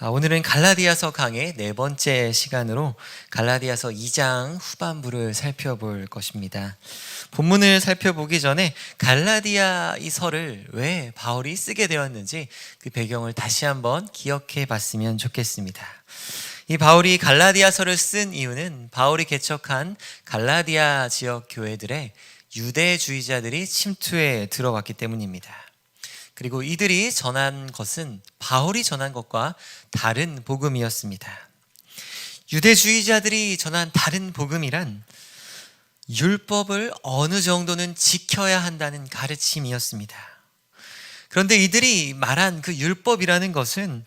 오늘은 갈라디아서 강의 네 번째 시간으로 갈라디아서 2장 후반부를 살펴볼 것입니다. 본문을 살펴보기 전에 갈라디아 이 서를 왜 바울이 쓰게 되었는지 그 배경을 다시 한번 기억해 봤으면 좋겠습니다. 이 바울이 갈라디아서를 쓴 이유는 바울이 개척한 갈라디아 지역 교회들의 유대주의자들이 침투해 들어왔기 때문입니다. 그리고 이들이 전한 것은 바울이 전한 것과 다른 복음이었습니다. 유대주의자들이 전한 다른 복음이란 율법을 어느 정도는 지켜야 한다는 가르침이었습니다. 그런데 이들이 말한 그 율법이라는 것은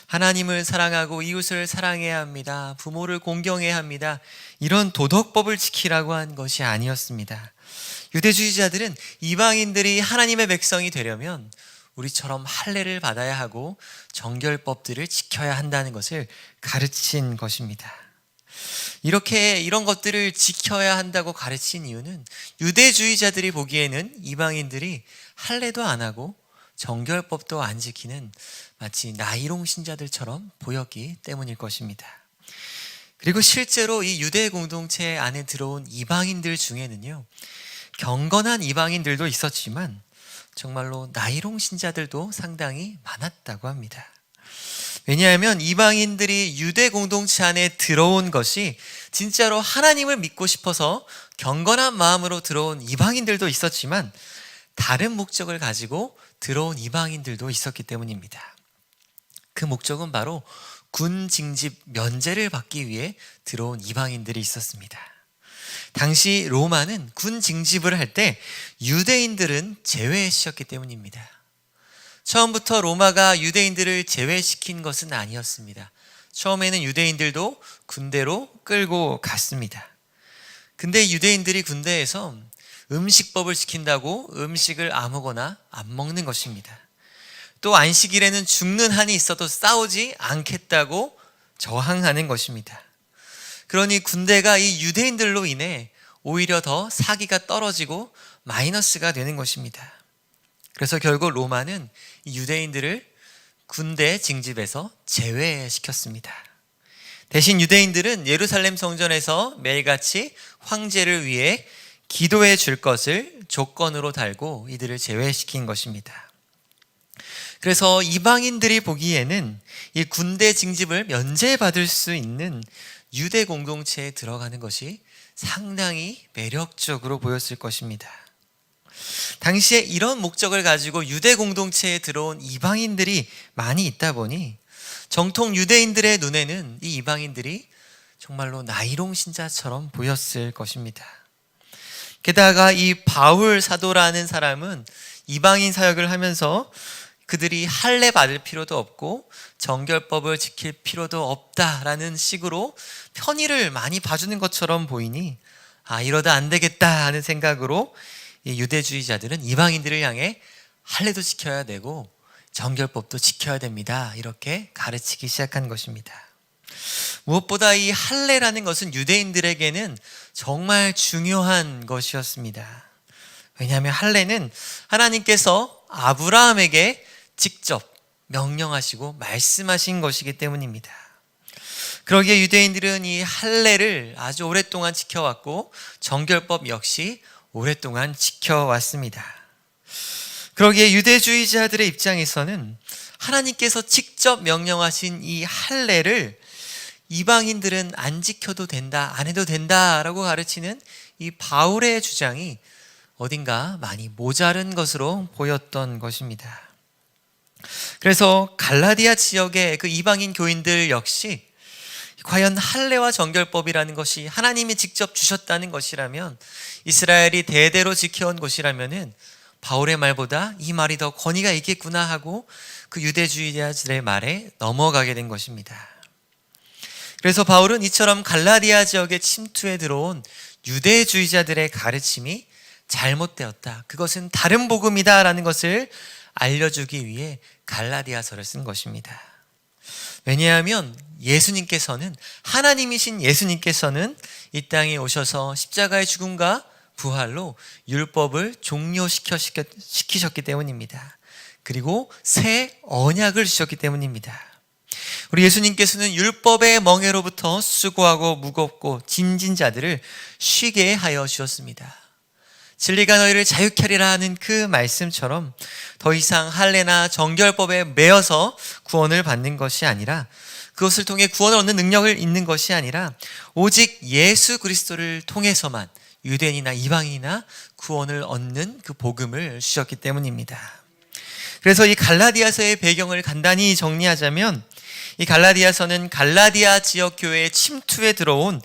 하나님을 사랑하고 이웃을 사랑해야 합니다. 부모를 공경해야 합니다. 이런 도덕법을 지키라고 한 것이 아니었습니다. 유대주의자들은 이방인들이 하나님의 백성이 되려면 우리처럼 할례를 받아야 하고 정결법들을 지켜야 한다는 것을 가르친 것입니다. 이런 것들을 지켜야 한다고 가르친 이유는 유대주의자들이 보기에는 이방인들이 할례도 안 하고 정결법도 안 지키는 마치 나이롱 신자들처럼 보였기 때문일 것입니다. 그리고 실제로 이 유대 공동체 안에 들어온 이방인들 중에는요, 경건한 이방인들도 있었지만 정말로 나이롱 신자들도 상당히 많았다고 합니다. 왜냐하면 이방인들이 유대 공동체 안에 들어온 것이 진짜로 하나님을 믿고 싶어서 경건한 마음으로 들어온 이방인들도 있었지만 다른 목적을 가지고 들어온 이방인들도 있었기 때문입니다. 그 목적은 바로 군 징집 면제를 받기 위해 들어온 이방인들이 있었습니다. 당시 로마는 군 징집을 할 때 유대인들은 제외시켰기 때문입니다. 처음부터 로마가 유대인들을 제외시킨 것은 아니었습니다. 처음에는 유대인들도 군대로 끌고 갔습니다. 근데 유대인들이 군대에서 음식법을 지킨다고 음식을 아무거나 안 먹는 것입니다. 또 안식일에는 죽는 한이 있어도 싸우지 않겠다고 저항하는 것입니다. 그러니 군대가 이 유대인들로 인해 오히려 더 사기가 떨어지고 마이너스가 되는 것입니다. 그래서 결국 로마는 이 유대인들을 군대 징집에서 제외시켰습니다. 대신 유대인들은 예루살렘 성전에서 매일같이 황제를 위해 기도해 줄 것을 조건으로 달고 이들을 제외시킨 것입니다. 그래서 이방인들이 보기에는 이 군대 징집을 면제받을 수 있는 유대 공동체에 들어가는 것이 상당히 매력적으로 보였을 것입니다. 당시에 이런 목적을 가지고 유대 공동체에 들어온 이방인들이 많이 있다 보니 정통 유대인들의 눈에는 이 이방인들이 정말로 나이롱 신자처럼 보였을 것입니다. 게다가 이 바울 사도라는 사람은 이방인 사역을 하면서 그들이 할례 받을 필요도 없고 정결법을 지킬 필요도 없다라는 식으로 편의를 많이 봐주는 것처럼 보이니 이러다 안 되겠다 하는 생각으로 이 유대주의자들은 이방인들을 향해 할례도 지켜야 되고 정결법도 지켜야 됩니다. 이렇게 가르치기 시작한 것입니다. 무엇보다 이 할례라는 것은 유대인들에게는 정말 중요한 것이었습니다. 왜냐하면 할례는 하나님께서 아브라함에게 직접 명령하시고 말씀하신 것이기 때문입니다. 그러기에 유대인들은 이 할례를 아주 오랫동안 지켜왔고 정결법 역시 오랫동안 지켜왔습니다. 그러기에 유대주의자들의 입장에서는 하나님께서 직접 명령하신 이 할례를 이방인들은 안 지켜도 된다, 안 해도 된다라고 가르치는 이 바울의 주장이 어딘가 많이 모자른 것으로 보였던 것입니다. 그래서 갈라디아 지역의 그 이방인 교인들 역시 과연 할례와 정결법이라는 것이 하나님이 직접 주셨다는 것이라면, 이스라엘이 대대로 지켜온 것이라면은 바울의 말보다 이 말이 더 권위가 있겠구나 하고 그 유대주의자들의 말에 넘어가게 된 것입니다. 그래서 바울은 이처럼 갈라디아 지역에 침투해 들어온 유대주의자들의 가르침이 잘못되었다, 그것은 다른 복음이다라는 것을 알려주기 위해 갈라디아서를 쓴 것입니다. 왜냐하면 예수님께서는, 하나님이신 예수님께서는 이 땅에 오셔서 십자가의 죽음과 부활로 율법을 종료시키셨기 때문입니다. 그리고 새 언약을 주셨기 때문입니다. 우리 예수님께서는 율법의 멍에로부터 수고하고 무겁고 짐진 자들을 쉬게 하여 주셨습니다. 진리가 너희를 자유케 하리라 하는 그 말씀처럼 더 이상 할례나 정결법에 매여서 구원을 받는 것이 아니라, 그것을 통해 구원을 얻는 능력을 있는 것이 아니라 오직 예수 그리스도를 통해서만 유대인이나 이방인이나 구원을 얻는 그 복음을 주셨기 때문입니다. 그래서 이 갈라디아서의 배경을 간단히 정리하자면, 이 갈라디아서는 갈라디아 지역 교회에 침투해 들어온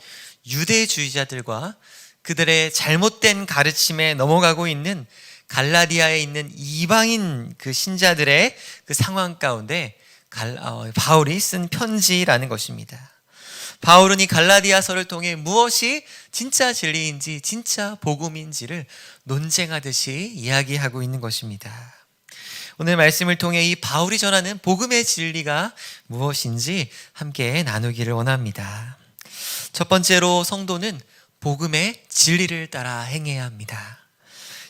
유대주의자들과 그들의 잘못된 가르침에 넘어가고 있는 갈라디아에 있는 이방인 그 신자들의 그 상황 가운데 바울이 쓴 편지라는 것입니다. 바울은 이 갈라디아서를 통해 무엇이 진짜 진리인지 진짜 복음인지를 논쟁하듯이 이야기하고 있는 것입니다. 오늘 말씀을 통해 이 바울이 전하는 복음의 진리가 무엇인지 함께 나누기를 원합니다. 첫 번째로 성도는 복음의 진리를 따라 행해야 합니다.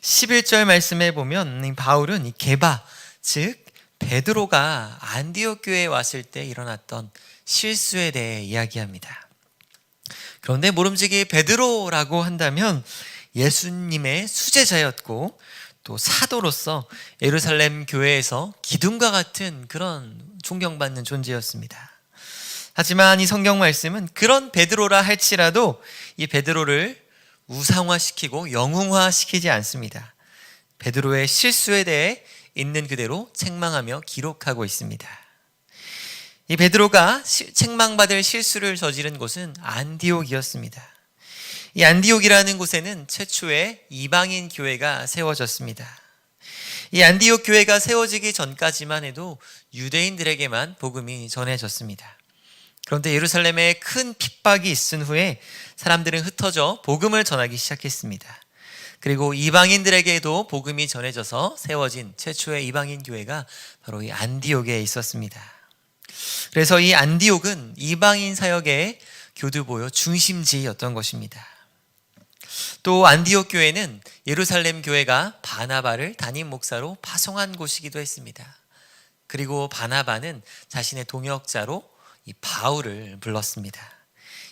11절 말씀에 보면 바울은 이 게바, 즉 베드로가 안디옥 교회에 왔을 때 일어났던 실수에 대해 이야기합니다. 그런데 모름지기 베드로라고 한다면 예수님의 수제자였고 또 사도로서 예루살렘 교회에서 기둥과 같은 그런 존경받는 존재였습니다. 하지만 이 성경 말씀은 그런 베드로라 할지라도 이 베드로를 우상화시키고 영웅화시키지 않습니다. 베드로의 실수에 대해 있는 그대로 책망하며 기록하고 있습니다. 이 베드로가 책망받을 실수를 저지른 곳은 안디옥이었습니다. 이 안디옥이라는 곳에는 최초의 이방인 교회가 세워졌습니다. 이 안디옥 교회가 세워지기 전까지만 해도 유대인들에게만 복음이 전해졌습니다. 그런데 예루살렘에 큰 핍박이 있은 후에 사람들은 흩어져 복음을 전하기 시작했습니다. 그리고 이방인들에게도 복음이 전해져서 세워진 최초의 이방인 교회가 바로 이 안디옥에 있었습니다. 그래서 이 안디옥은 이방인 사역의 교두보요 중심지였던 것입니다. 또 안디옥 교회는 예루살렘 교회가 바나바를 담임 목사로 파송한 곳이기도 했습니다. 그리고 바나바는 자신의 동역자로 이 바울을 불렀습니다.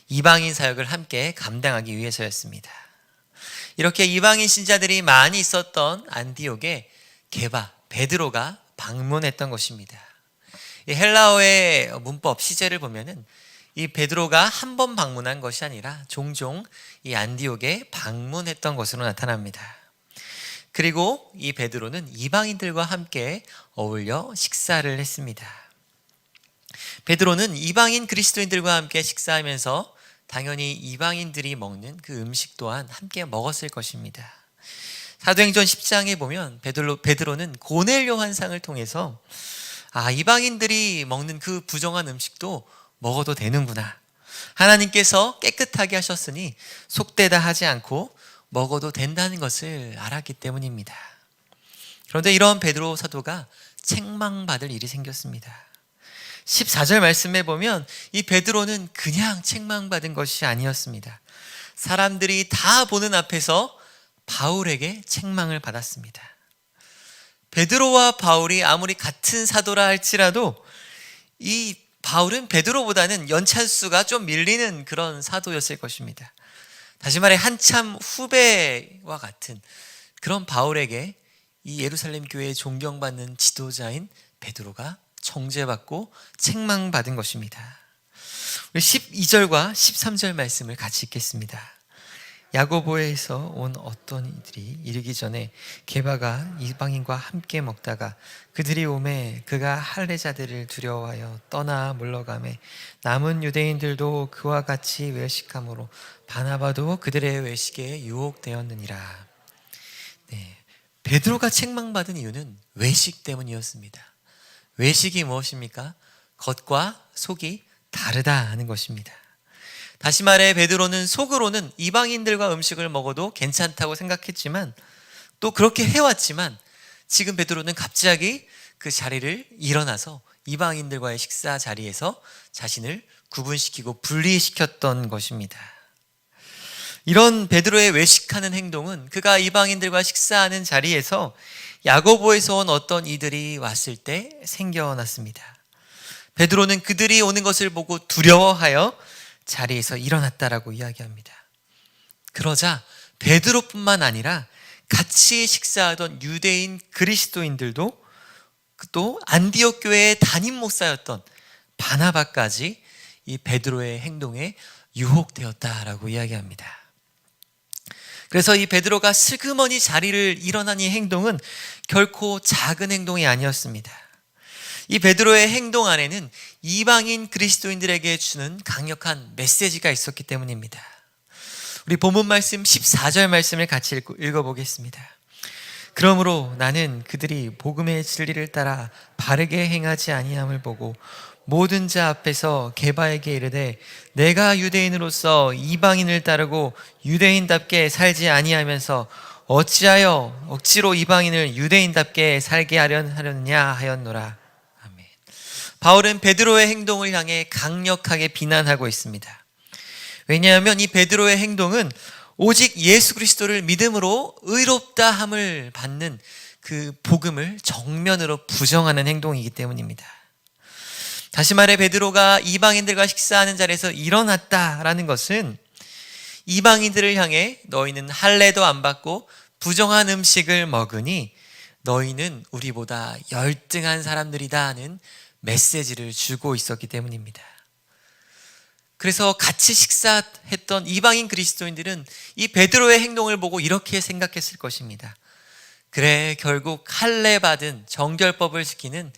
이방인 사역을 함께 감당하기 위해서였습니다. 이렇게 이방인 신자들이 많이 있었던 안디옥에 게바, 베드로가 방문했던 것입니다. 이 헬라어의 문법 시제를 보면은 이 베드로가 한 번 방문한 것이 아니라 종종 이 안디옥에 방문했던 것으로 나타납니다. 그리고 이 베드로는 이방인들과 함께 어울려 식사를 했습니다. 베드로는 이방인 그리스도인들과 함께 식사하면서 당연히 이방인들이 먹는 그 음식 또한 함께 먹었을 것입니다. 사도행전 10장에 보면 베드로는 고넬료 환상을 통해서 이방인들이 먹는 그 부정한 음식도 먹어도 되는구나, 하나님께서 깨끗하게 하셨으니 속되다 하지 않고 먹어도 된다는 것을 알았기 때문입니다. 그런데 이런 베드로 사도가 책망받을 일이 생겼습니다. 14절 말씀에 보면 이 베드로는 그냥 책망받은 것이 아니었습니다. 사람들이 다 보는 앞에서 바울에게 책망을 받았습니다. 베드로와 바울이 아무리 같은 사도라 할지라도 이 바울은 베드로보다는 연차수가 좀 밀리는 그런 사도였을 것입니다. 다시 말해 한참 후배와 같은 그런 바울에게 이 예루살렘 교회의 존경받는 지도자인 베드로가 정죄받고 책망받은 것입니다. 12절과 13절 말씀을 같이 읽겠습니다. 야고보에서 온 어떤 이들이 이르기 전에 게바가 이방인과 함께 먹다가 그들이 오매 그가 할례자들을 두려워하여 떠나 물러가매 남은 유대인들도 그와 같이 외식함으로 바나바도 그들의 외식에 유혹되었느니라. 베드로가 책망받은 이유는 외식 때문이었습니다. 외식이 무엇입니까? 겉과 속이 다르다 하는 것입니다. 다시 말해 베드로는 속으로는 이방인들과 음식을 먹어도 괜찮다고 생각했지만 또 그렇게 해왔지만 지금 베드로는 갑자기 그 자리를 일어나서 이방인들과의 식사 자리에서 자신을 구분시키고 분리시켰던 것입니다. 이런 베드로의 외식하는 행동은 그가 이방인들과 식사하는 자리에서 야고보에서 온 어떤 이들이 왔을 때 생겨났습니다. 베드로는 그들이 오는 것을 보고 두려워하여 자리에서 일어났다라고 이야기합니다. 그러자 베드로뿐만 아니라 같이 식사하던 유대인 그리스도인들도 또 안디옥 교회의 담임 목사였던 바나바까지 이 베드로의 행동에 유혹되었다라고 이야기합니다. 그래서 이 베드로가 슬그머니 자리를 일어난 이 행동은 결코 작은 행동이 아니었습니다. 이 베드로의 행동 안에는 이방인 그리스도인들에게 주는 강력한 메시지가 있었기 때문입니다. 우리 본문 말씀 14절 말씀을 같이 읽어보겠습니다. 그러므로 나는 그들이 복음의 진리를 따라 바르게 행하지 아니함을 보고 모든 자 앞에서 게바에게 이르되 내가 유대인으로서 이방인을 따르고 유대인답게 살지 아니하면서 어찌하여 억지로 이방인을 유대인답게 살게 하려느냐 하였노라. 아멘. 바울은 베드로의 행동을 향해 강력하게 비난하고 있습니다. 왜냐하면 이 베드로의 행동은 오직 예수 그리스도를 믿음으로 의롭다 함을 받는 그 복음을 정면으로 부정하는 행동이기 때문입니다. 다시 말해 베드로가 이방인들과 식사하는 자리에서 일어났다라는 것은 이방인들을 향해 너희는 할례도 안 받고 부정한 음식을 먹으니 너희는 우리보다 열등한 사람들이다 하는 메시지를 주고 있었기 때문입니다. 그래서 같이 식사했던 이방인 그리스도인들은 이 베드로의 행동을 보고 이렇게 생각했을 것입니다. 그래, 결국 할례 받은 정결법을 지키는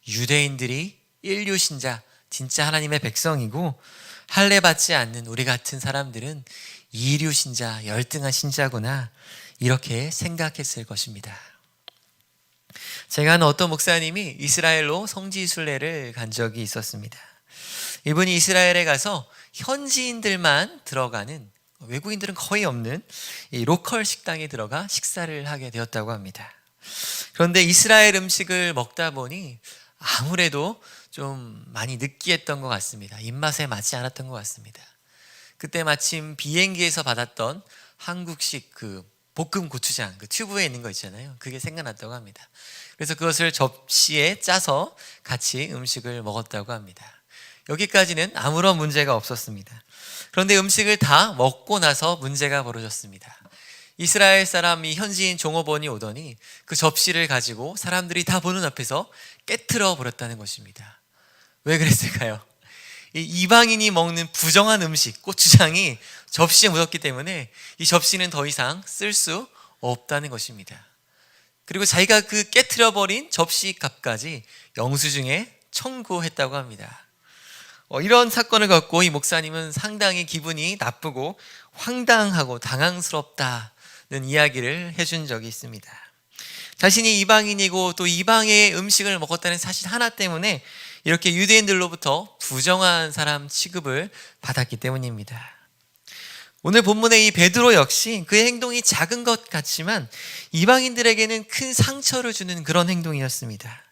유대인들이 인류 신자, 진짜 하나님의 백성이고 할례 받지 않는 우리 같은 사람들은 이류 신자, 열등한 신자구나 이렇게 생각했을 것입니다. 제가 아는 어떤 목사님이 이스라엘로 성지순례를 간 적이 있었습니다. 이분이 이스라엘에 가서 현지인들만 들어가는, 외국인들은 거의 없는 이 로컬 식당에 들어가 식사를 하게 되었다고 합니다. 그런데 이스라엘 음식을 먹다 보니 아무래도 좀 많이 느끼했던 것 같습니다. 입맛에 맞지 않았던 것 같습니다. 그때 마침 비행기에서 받았던 한국식 그 볶음 고추장, 그 튜브에 있는 거 있잖아요. 그게 생각났다고 합니다. 그래서 그것을 접시에 짜서 같이 음식을 먹었다고 합니다. 여기까지는 아무런 문제가 없었습니다. 그런데 음식을 다 먹고 나서 문제가 벌어졌습니다. 이스라엘 사람이 현지인 종업원이 오더니 그 접시를 가지고 사람들이 다 보는 앞에서 깨트려 버렸다는 것입니다. 왜 그랬을까요? 이 이방인이 먹는 부정한 음식, 고추장이 접시에 묻었기 때문에 이 접시는 더 이상 쓸 수 없다는 것입니다. 그리고 자기가 그 깨트려 버린 접시 값까지 영수증에 청구했다고 합니다. 이런 사건을 갖고 이 목사님은 상당히 기분이 나쁘고 황당하고 당황스럽다는 이야기를 해준 적이 있습니다. 자신이 이방인이고 또 이방의 음식을 먹었다는 사실 하나 때문에 이렇게 유대인들로부터 부정한 사람 취급을 받았기 때문입니다. 오늘 본문의 이 베드로 역시 그의 행동이 작은 것 같지만 이방인들에게는 큰 상처를 주는 그런 행동이었습니다.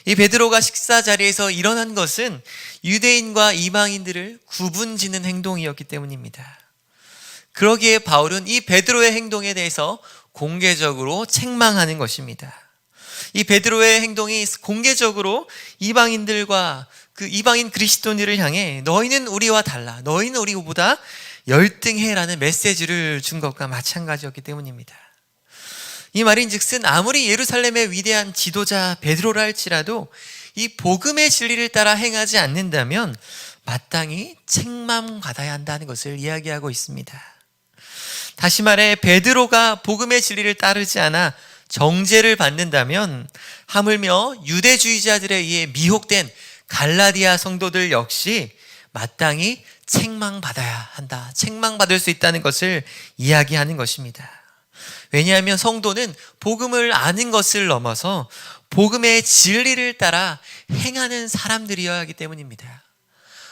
이 베드로가 식사 자리에서 일어난 것은 유대인과 이방인들을 구분짓는 행동이었기 때문입니다. 그러기에 바울은 이 베드로의 행동에 대해서 공개적으로 책망하는 것입니다. 이 베드로의 행동이 공개적으로 이방인들과 그 이방인 그리스도인들을 향해 너희는 우리와 달라, 너희는 우리보다 열등해라는 메시지를 준 것과 마찬가지였기 때문입니다. 이 말인즉슨 아무리 예루살렘의 위대한 지도자 베드로라 할지라도 이 복음의 진리를 따라 행하지 않는다면 마땅히 책망받아야 한다는 것을 이야기하고 있습니다. 다시 말해 베드로가 복음의 진리를 따르지 않아 정죄를 받는다면 하물며 유대주의자들에 의해 미혹된 갈라디아 성도들 역시 마땅히 책망받아야 한다, 책망받을 수 있다는 것을 이야기하는 것입니다. 왜냐하면 성도는 복음을 아는 것을 넘어서 복음의 진리를 따라 행하는 사람들이어야 하기 때문입니다.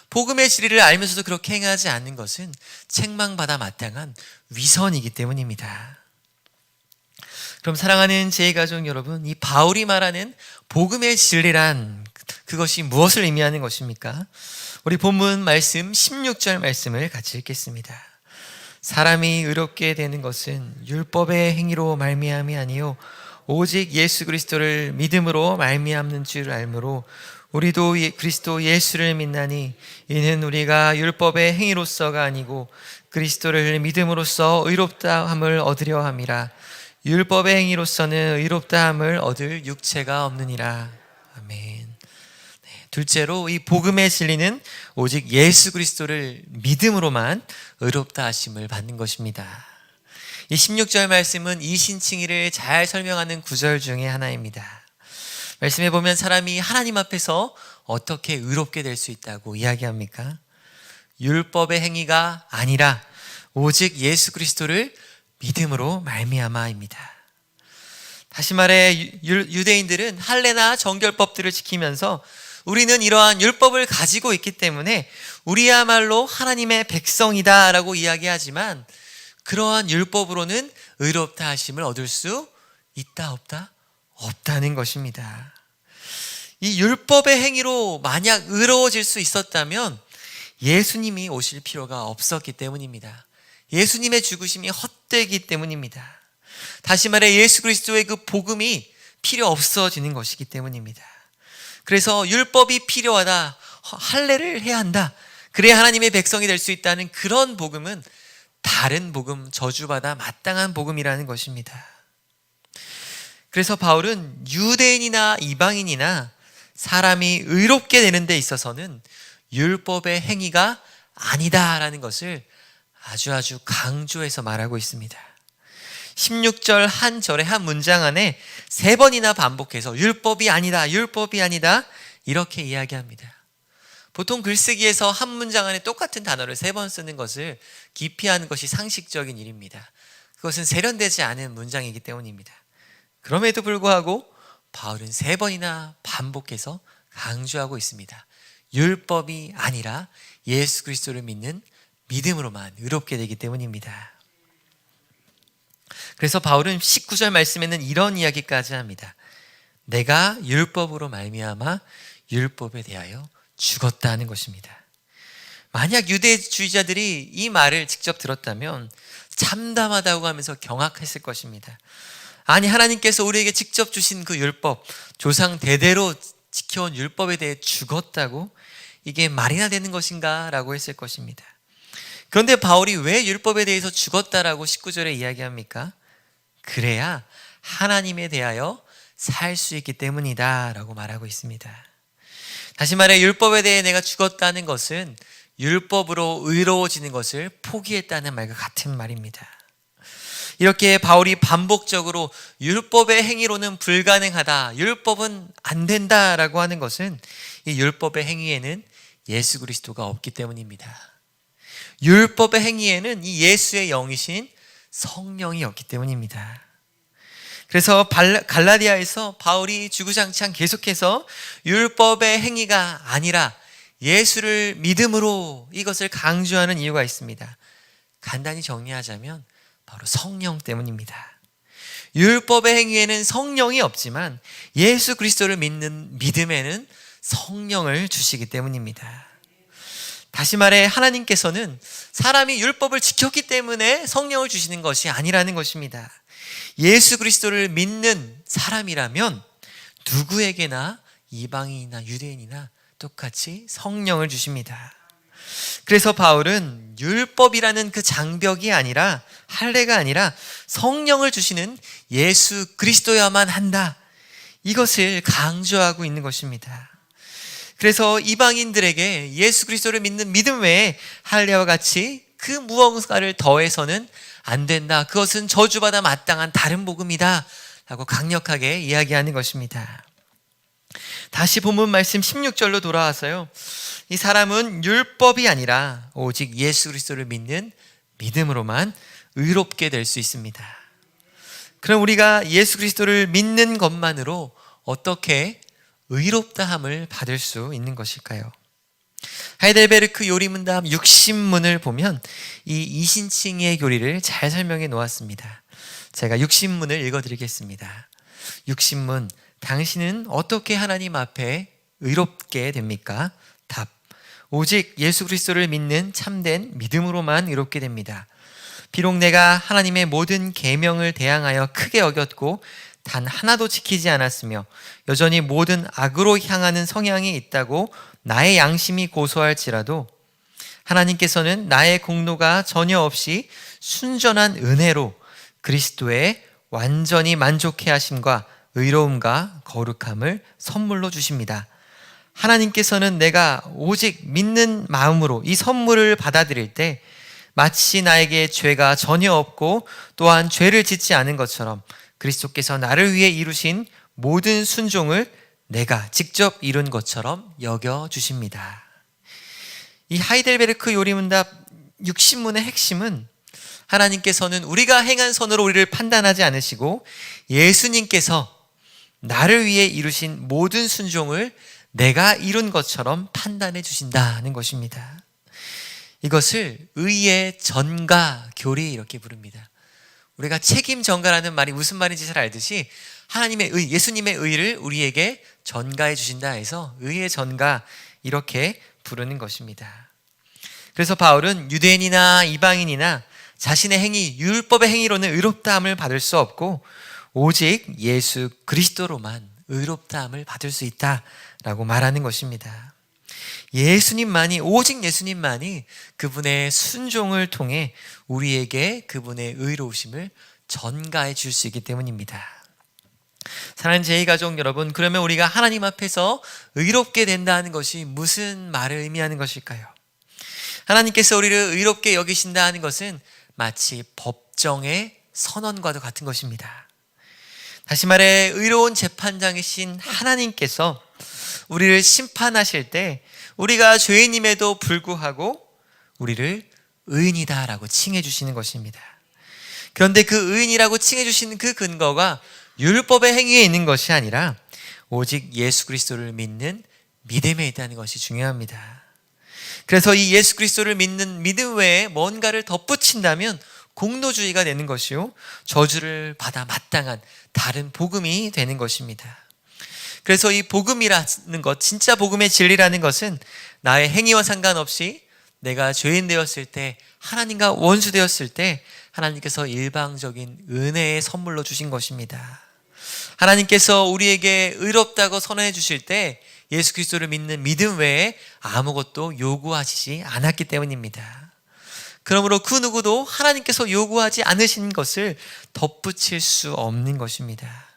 복음의 진리를 알면서도 그렇게 행하지 않는 것은 책망받아 마땅한 위선이기 때문입니다. 그럼 사랑하는 제2가족 여러분, 이 바울이 말하는 복음의 진리란 그것이 무엇을 의미하는 것입니까? 우리 본문 말씀 16절 말씀을 같이 읽겠습니다. 사람이 의롭게 되는 것은 율법의 행위로 말미암이 아니요 오직 예수 그리스도를 믿음으로 말미암는 줄 알므로 우리도 그리스도 예수를 믿나니 이는 우리가 율법의 행위로서가 아니고 그리스도를 믿음으로써 의롭다함을 얻으려 함이라. 율법의 행위로서는 의롭다함을 얻을 육체가 없느니라. 아멘. 둘째로 이 복음의 진리는 오직 예수 그리스도를 믿음으로만 의롭다 하심을 받는 것입니다. 이 16절 말씀은 이신칭의를 잘 설명하는 구절 중에 하나입니다. 말씀해 보면 사람이 하나님 앞에서 어떻게 의롭게 될 수 있다고 이야기합니까? 율법의 행위가 아니라 오직 예수 그리스도를 믿음으로 말미암아입니다. 다시 말해 유대인들은 할례나 정결법들을 지키면서 우리는 이러한 율법을 가지고 있기 때문에 우리야말로 하나님의 백성이다라고 이야기하지만 그러한 율법으로는 의롭다 하심을 얻을 수 있다 없다? 없다는 것입니다. 이 율법의 행위로 만약 의로워질 수 있었다면 예수님이 오실 필요가 없었기 때문입니다. 예수님의 죽으심이 헛되기 때문입니다. 다시 말해 예수 그리스도의 그 복음이 필요 없어지는 것이기 때문입니다. 그래서 율법이 필요하다, 할례를 해야 한다, 그래야 하나님의 백성이 될 수 있다는 그런 복음은 다른 복음, 저주받아 마땅한 복음이라는 것입니다. 그래서 바울은 유대인이나 이방인이나 사람이 의롭게 되는 데 있어서는 율법의 행위가 아니다라는 것을 아주 강조해서 말하고 있습니다. 16절 한 절의 한 문장 안에 3번이나 반복해서 율법이 아니다, 율법이 아니다 이렇게 이야기합니다. 보통 글쓰기에서 한 문장 안에 똑같은 단어를 3번 쓰는 것을 기피하는 것이 상식적인 일입니다. 그것은 세련되지 않은 문장이기 때문입니다. 그럼에도 불구하고 바울은 3번이나 반복해서 강조하고 있습니다. 율법이 아니라 예수 그리스도를 믿는 믿음으로만 의롭게 되기 때문입니다. 그래서 바울은 19절 말씀에는 이런 이야기까지 합니다. 내가 율법으로 말미암아 율법에 대하여 죽었다는 것입니다. 만약 유대주의자들이 이 말을 직접 들었다면 참담하다고 하면서 경악했을 것입니다. 아니, 하나님께서 우리에게 직접 주신 그 율법, 조상 대대로 지켜온 율법에 대해 죽었다고? 이게 말이나 되는 것인가? 라고 했을 것입니다. 그런데 바울이 왜 율법에 대해서 죽었다라고 19절에 이야기합니까? 그래야 하나님에 대하여 살 수 있기 때문이다 라고 말하고 있습니다. 다시 말해 율법에 대해 내가 죽었다는 것은 율법으로 의로워지는 것을 포기했다는 말과 같은 말입니다. 이렇게 바울이 반복적으로 율법의 행위로는 불가능하다, 율법은 안 된다라고 하는 것은 이 율법의 행위에는 예수 그리스도가 없기 때문입니다. 율법의 행위에는 이 예수의 영이신 성령이 없기 때문입니다. 그래서 갈라디아에서 바울이 주구장창 계속해서 율법의 행위가 아니라 예수를 믿음으로 이것을 강조하는 이유가 있습니다. 간단히 정리하자면 바로 성령 때문입니다. 율법의 행위에는 성령이 없지만 예수 그리스도를 믿는 믿음에는 성령을 주시기 때문입니다. 다시 말해 하나님께서는 사람이 율법을 지켰기 때문에 성령을 주시는 것이 아니라는 것입니다. 예수 그리스도를 믿는 사람이라면 누구에게나 이방인이나 유대인이나 똑같이 성령을 주십니다. 그래서 바울은 율법이라는 그 장벽이 아니라, 할례가 아니라 성령을 주시는 예수 그리스도야만 한다, 이것을 강조하고 있는 것입니다. 그래서 이방인들에게 예수 그리스도를 믿는 믿음 외에 할례와 같이 그 무언가를 더해서는 안 된다, 그것은 저주받아 마땅한 다른 복음이다 라고 강력하게 이야기하는 것입니다. 다시 본문 말씀 16절로 돌아와서요, 이 사람은 율법이 아니라 오직 예수 그리스도를 믿는 믿음으로만 의롭게 될 수 있습니다. 그럼 우리가 예수 그리스도를 믿는 것만으로 어떻게 의롭다함을 받을 수 있는 것일까요? 하이델베르크 요리문답 60문을 보면 이 이신칭의 교리를 잘 설명해 놓았습니다. 제가 60문을 읽어드리겠습니다. 60문, 당신은 어떻게 하나님 앞에 의롭게 됩니까? 답, 오직 예수 그리스도를 믿는 참된 믿음으로만 의롭게 됩니다. 비록 내가 하나님의 모든 계명을 대항하여 크게 어겼고 단 하나도 지키지 않았으며 여전히 모든 악으로 향하는 성향이 있다고 나의 양심이 고소할지라도 하나님께서는 나의 공로가 전혀 없이 순전한 은혜로 그리스도의 완전히 만족해 하심과 의로움과 거룩함을 선물로 주십니다. 하나님께서는 내가 오직 믿는 마음으로 이 선물을 받아들일 때 마치 나에게 죄가 전혀 없고 또한 죄를 짓지 않은 것처럼 그리스도께서 나를 위해 이루신 모든 순종을 내가 직접 이룬 것처럼 여겨주십니다. 이 하이델베르크 요리문답 60문의 핵심은 하나님께서는 우리가 행한 선으로 우리를 판단하지 않으시고 예수님께서 나를 위해 이루신 모든 순종을 내가 이룬 것처럼 판단해 주신다는 것입니다. 이것을 의의 전가 교리 이렇게 부릅니다. 우리가 책임 전가라는 말이 무슨 말인지 잘 알듯이 하나님의 의, 예수님의 의를 우리에게 전가해 주신다 해서 의의 전가 이렇게 부르는 것입니다. 그래서 바울은 유대인이나 이방인이나 자신의 행위, 율법의 행위로는 의롭다함을 받을 수 없고 오직 예수 그리스도로만 의롭다함을 받을 수 있다라고 말하는 것입니다. 예수님만이, 오직 예수님만이 그분의 순종을 통해 우리에게 그분의 의로우심을 전가해 줄 수 있기 때문입니다. 사랑하는 제2가족 여러분, 그러면 우리가 하나님 앞에서 의롭게 된다는 것이 무슨 말을 의미하는 것일까요? 하나님께서 우리를 의롭게 여기신다 하는 것은 마치 법정의 선언과도 같은 것입니다. 다시 말해 의로운 재판장이신 하나님께서 우리를 심판하실 때 우리가 죄인임에도 불구하고 우리를 의인이다라고 칭해 주시는 것입니다. 그런데 그 의인이라고 칭해 주시는 그 근거가 율법의 행위에 있는 것이 아니라 오직 예수 그리스도를 믿는 믿음에 있다는 것이 중요합니다. 그래서 이 예수 그리스도를 믿는 믿음 외에 뭔가를 덧붙인다면 공로주의가 되는 것이요, 저주를 받아 마땅한 다른 복음이 되는 것입니다. 그래서 이 복음이라는 것, 진짜 복음의 진리라는 것은 나의 행위와 상관없이 내가 죄인 되었을 때, 하나님과 원수 되었을 때 하나님께서 일방적인 은혜의 선물로 주신 것입니다. 하나님께서 우리에게 의롭다고 선언해 주실 때 예수 그리스도를 믿는 믿음 외에 아무것도 요구하시지 않았기 때문입니다. 그러므로 그 누구도 하나님께서 요구하지 않으신 것을 덧붙일 수 없는 것입니다.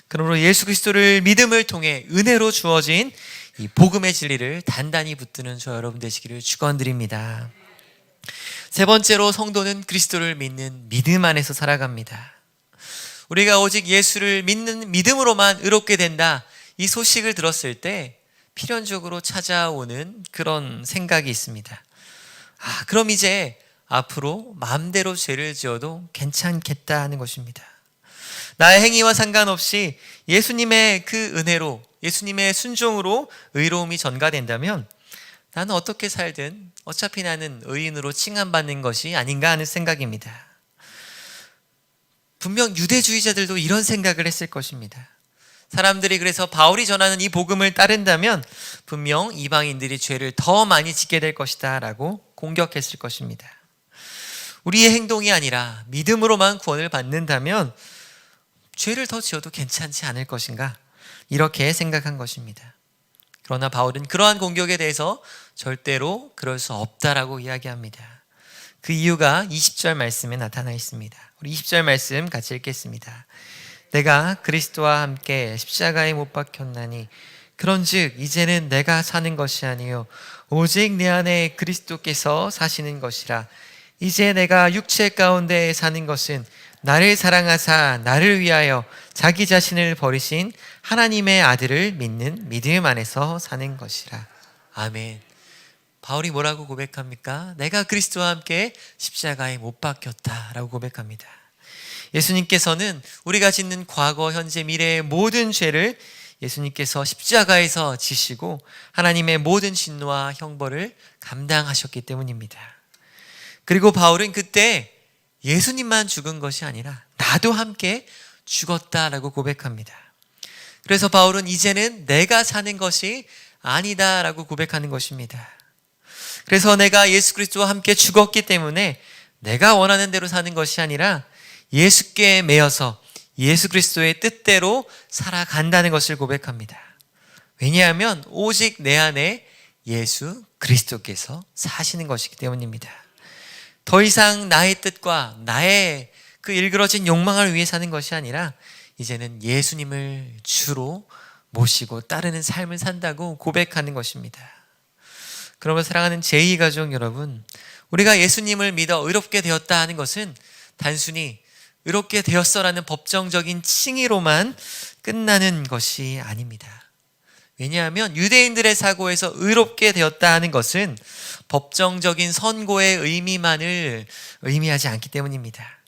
그러므로 예수 그리스도를 믿음을 통해 은혜로 주어진 이 복음의 진리를 단단히 붙드는 저 여러분 되시기를 축원드립니다. 세 번째로, 성도는 그리스도를 믿는 믿음 안에서 살아갑니다. 우리가 오직 예수를 믿는 믿음으로만 의롭게 된다, 이 소식을 들었을 때 필연적으로 찾아오는 그런 생각이 있습니다. 그럼 이제 앞으로 마음대로 죄를 지어도 괜찮겠다 하는 것입니다. 나의 행위와 상관없이 예수님의 그 은혜로, 예수님의 순종으로 의로움이 전가된다면 나는 어떻게 살든 어차피 나는 의인으로 칭함받는 것이 아닌가 하는 생각입니다. 분명 유대주의자들도 이런 생각을 했을 것입니다. 사람들이 그래서 바울이 전하는 이 복음을 따른다면 분명 이방인들이 죄를 더 많이 짓게 될 것이다 라고 공격했을 것입니다. 우리의 행동이 아니라 믿음으로만 구원을 받는다면 죄를 더 지어도 괜찮지 않을 것인가, 이렇게 생각한 것입니다. 그러나 바울은 그러한 공격에 대해서 절대로 그럴 수 없다라고 이야기합니다. 그 이유가 20절 말씀에 나타나 있습니다. 우리 20절 말씀 같이 읽겠습니다. 내가 그리스도와 함께 십자가에 못 박혔나니 그런즉 이제는 내가 사는 것이 아니요 오직 내 안에 그리스도께서 사시는 것이라. 이제 내가 육체 가운데 사는 것은 나를 사랑하사 나를 위하여 자기 자신을 버리신 하나님의 아들을 믿는 믿음 안에서 사는 것이라. 아멘. 바울이 뭐라고 고백합니까? 내가 그리스도와 함께 십자가에 못 박혔다라고 고백합니다. 예수님께서는 우리가 짓는 과거, 현재, 미래의 모든 죄를 예수님께서 십자가에서 지시고 하나님의 모든 진노와 형벌을 감당하셨기 때문입니다. 그리고 바울은 그때 예수님만 죽은 것이 아니라 나도 함께 죽었다라고 고백합니다. 그래서 바울은 이제는 내가 사는 것이 아니다라고 고백하는 것입니다. 그래서 내가 예수 그리스도와 함께 죽었기 때문에 내가 원하는 대로 사는 것이 아니라 예수께 매여서 예수 그리스도의 뜻대로 살아간다는 것을 고백합니다. 왜냐하면 오직 내 안에 예수 그리스도께서 사시는 것이기 때문입니다. 더 이상 나의 뜻과 나의 그 일그러진 욕망을 위해 사는 것이 아니라 이제는 예수님을 주로 모시고 따르는 삶을 산다고 고백하는 것입니다. 그러면 사랑하는 제2가족 여러분, 우리가 예수님을 믿어 의롭게 되었다 하는 것은 단순히 의롭게 되었어라는 법정적인 칭의로만 끝나는 것이 아닙니다. 왜냐하면 유대인들의 사고에서 의롭게 되었다 하는 것은 법정적인 선고의 의미만을 의미하지 않기 때문입니다.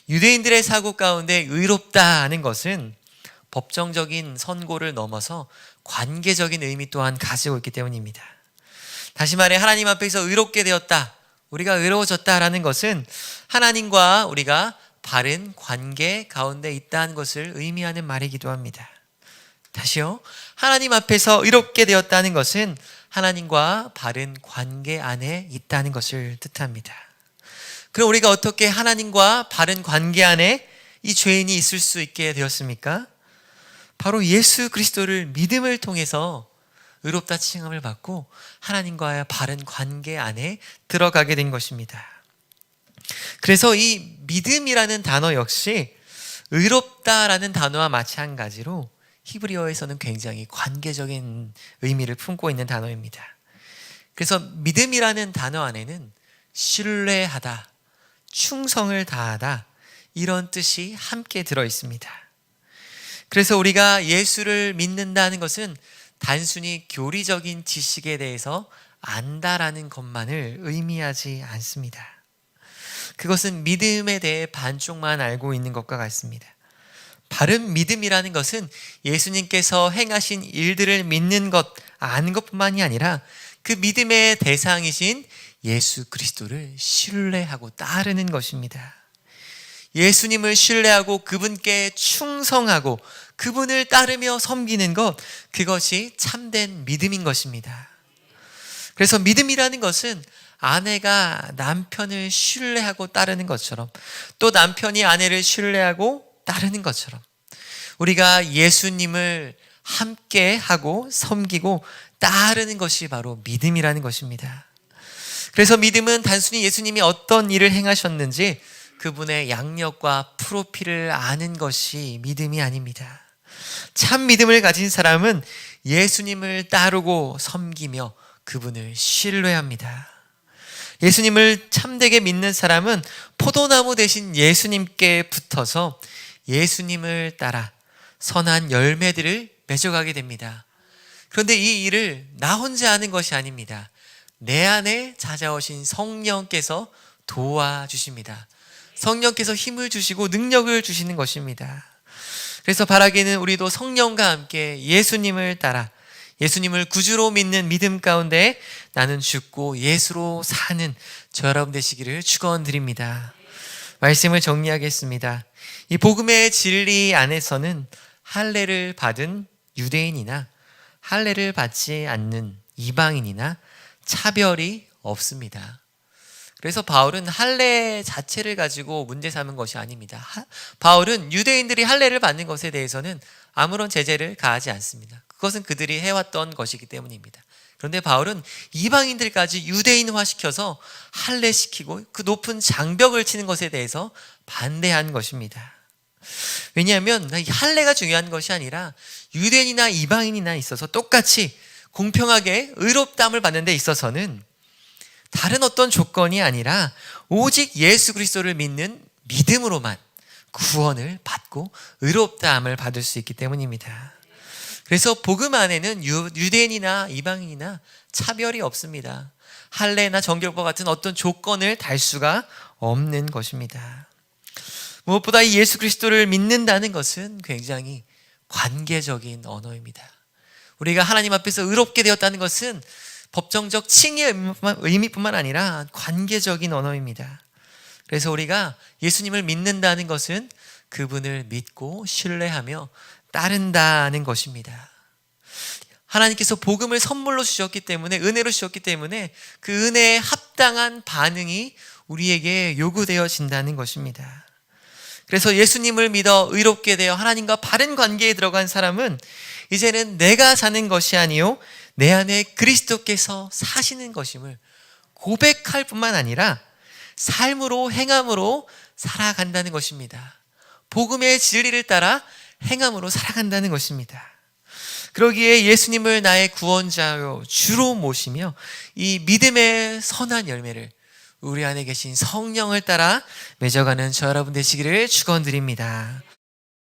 유대인들의 사고 가운데 의롭다 하는 것은 법정적인 선고를 넘어서 관계적인 의미 또한 가지고 있기 때문입니다. 다시 말해 하나님 앞에서 의롭게 되었다, 우리가 의로워졌다라는 것은 하나님과 우리가 바른 관계 가운데 있다는 것을 의미하는 말이기도 합니다. 다시요, 하나님 앞에서 의롭게 되었다는 것은 하나님과 바른 관계 안에 있다는 것을 뜻합니다. 그럼 우리가 어떻게 하나님과 바른 관계 안에 이 죄인이 있을 수 있게 되었습니까? 바로 예수 그리스도를 믿음을 통해서 의롭다 칭함을 받고 하나님과의 바른 관계 안에 들어가게 된 것입니다. 그래서 이 믿음이라는 단어 역시 의롭다라는 단어와 마찬가지로 히브리어에서는 굉장히 관계적인 의미를 품고 있는 단어입니다. 그래서 믿음이라는 단어 안에는 신뢰하다, 충성을 다하다, 이런 뜻이 함께 들어 있습니다. 그래서 우리가 예수를 믿는다는 것은 단순히 교리적인 지식에 대해서 안다라는 것만을 의미하지 않습니다. 그것은 믿음에 대해 반쪽만 알고 있는 것과 같습니다. 바른 믿음이라는 것은 예수님께서 행하신 일들을 믿는 것, 아는 것뿐만이 아니라 그 믿음의 대상이신 예수 그리스도를 신뢰하고 따르는 것입니다. 예수님을 신뢰하고 그분께 충성하고 그분을 따르며 섬기는 것, 그것이 참된 믿음인 것입니다. 그래서 믿음이라는 것은 아내가 남편을 신뢰하고 따르는 것처럼, 또 남편이 아내를 신뢰하고 따르는 것처럼 우리가 예수님을 함께 하고 섬기고 따르는 것이 바로 믿음이라는 것입니다. 그래서 믿음은 단순히 예수님이 어떤 일을 행하셨는지 그분의 양력과 프로필을 아는 것이 믿음이 아닙니다. 참 믿음을 가진 사람은 예수님을 따르고 섬기며 그분을 신뢰합니다. 예수님을 참되게 믿는 사람은 포도나무 대신 예수님께 붙어서 예수님을 따라 선한 열매들을 맺어가게 됩니다. 그런데 이 일을 나 혼자 하는 것이 아닙니다. 내 안에 찾아오신 성령께서 도와주십니다. 성령께서 힘을 주시고 능력을 주시는 것입니다. 그래서 바라기는 우리도 성령과 함께 예수님을 따라 예수님을 구주로 믿는 믿음 가운데 나는 죽고 예수로 사는 저 여러분 되시기를 축원드립니다. 말씀을 정리하겠습니다. 이 복음의 진리 안에서는 할례를 받은 유대인이나 할례를 받지 않는 이방인이나 차별이 없습니다. 그래서 바울은 할례 자체를 가지고 문제 삼은 것이 아닙니다. 바울은 유대인들이 할례를 받는 것에 대해서는 아무런 제재를 가하지 않습니다. 그것은 그들이 해왔던 것이기 때문입니다. 그런데 바울은 이방인들까지 유대인화시켜서 할례시키고 그 높은 장벽을 치는 것에 대해서 반대한 것입니다. 왜냐하면 이 할례가 중요한 것이 아니라 유대인이나 이방인이나 있어서 똑같이 공평하게 의롭다함을 받는 데 있어서는 다른 어떤 조건이 아니라 오직 예수 그리스도를 믿는 믿음으로만 구원을 받고 의롭다함을 받을 수 있기 때문입니다. 그래서 복음 안에는 유대인이나 이방인이나 차별이 없습니다. 할례나 정결과 같은 어떤 조건을 달 수가 없는 것입니다. 무엇보다 이 예수 그리스도를 믿는다는 것은 굉장히 관계적인 언어입니다. 우리가 하나님 앞에서 의롭게 되었다는 것은 법정적 칭의의 의미뿐만 아니라 관계적인 언어입니다. 그래서 우리가 예수님을 믿는다는 것은 그분을 믿고 신뢰하며 따른다는 것입니다. 하나님께서 복음을 선물로 주셨기 때문에, 은혜로 주셨기 때문에 그 은혜에 합당한 반응이 우리에게 요구되어진다는 것입니다. 그래서 예수님을 믿어 의롭게 되어 하나님과 바른 관계에 들어간 사람은 이제는 내가 사는 것이 아니요 내 안에 그리스도께서 사시는 것임을 고백할 뿐만 아니라 삶으로 행함으로 살아간다는 것입니다. 복음의 진리를 따라 행함으로 살아간다는 것입니다. 그러기에 예수님을 나의 구원자요 주로 모시며 이 믿음의 선한 열매를 우리 안에 계신 성령을 따라 맺어가는 저 여러분 되시기를 축원드립니다.